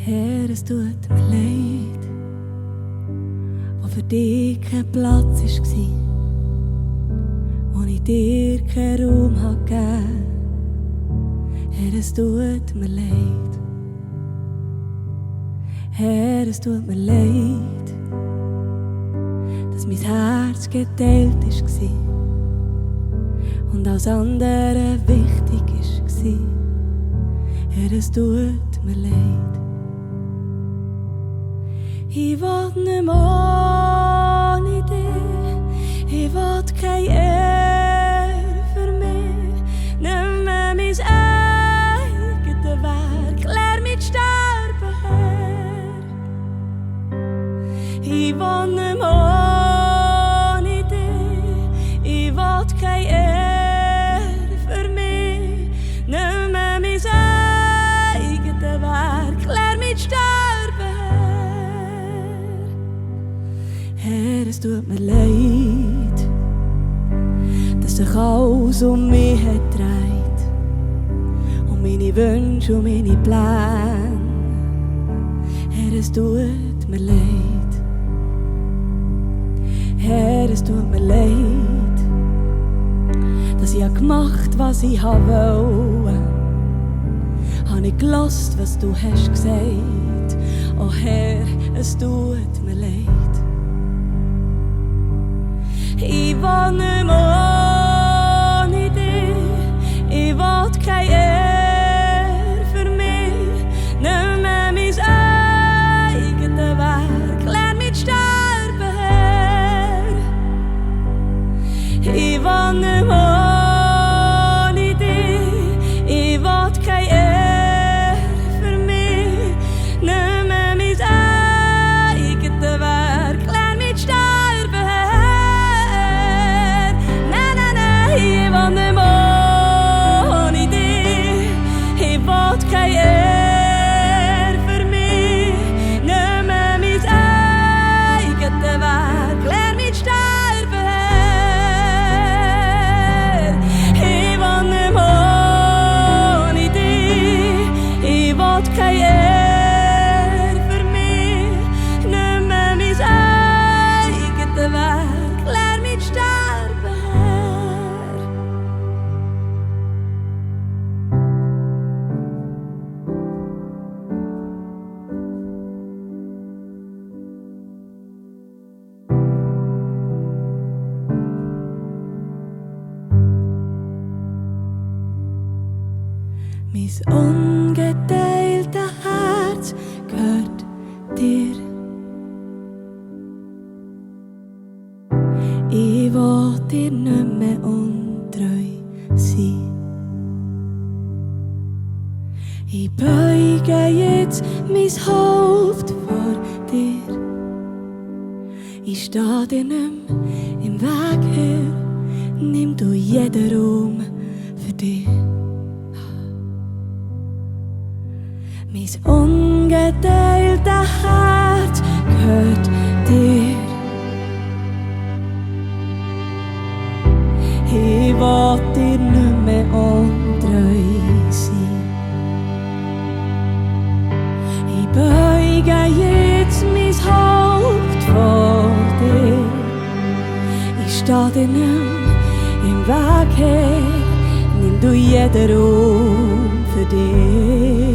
Herr, es tut mir leid, wo für dich kein Platz war, wo ich dir keinen Ruhm gegeben. Herr, es tut mir leid. Herr, es tut mir leid, dass mein Herz geteilt war und als andere wichtig war. Herr, es tut mir leid. Ich will nicht mehr ohne dich, ich will keine Ehre für mich, nümme mein eigete Wärk, lehr mit stärbe, Herr. Ich will nicht mehr ohne dich, ich will keine Ehre für mich, nümme mein eigete Wärk, lehr mit stärbe. Herr, es tut mir leid, dass sich alles um mich hat dräiht, um meine Wünsche und meine Plän. Herr, es tut mir leid. Herr, es tut mir leid, dass ich gemacht, was ich wollte. Habe ich gehört, was du hast gesagt. Oh Herr, es tut mir leid. Ich will nicht mehr ohne dich, ich will keine Ehre für mich, nümme mein eigete Wärk, lehr mit stärbe, Herr. Ich will nicht mehr ohne dich, ich will keine Ehre für mich, nümme mein eigete Wärk, lehr mit stärbe. Ich will nicht mehr ohne dich, ich will keine Ehre für mich, nümme mein eigete Wärk, lehr mit stärbe, Herr. Ich will nicht mehr ohne dich, ich will keine Ehre für mich, nümme mein eigete Wärk, lehr mit stärbe, Herr. Mys ungeteilte Herz gehört dir. Ich will dir nicht mehr untreu sein. Ich beuge jetzt mein Haupt vor dir. Ich stehe dir nicht mehr im Wäg Herr, nimm du jeden Raum für dich. Mys ungeteilte Herz gehört dir. Ich will dir nicht mehr untreu sein. Ich beuge jetzt mein Haupt vor dir. Ich stehe dir nicht im Wäg her, nimm du jeden Raum für dich.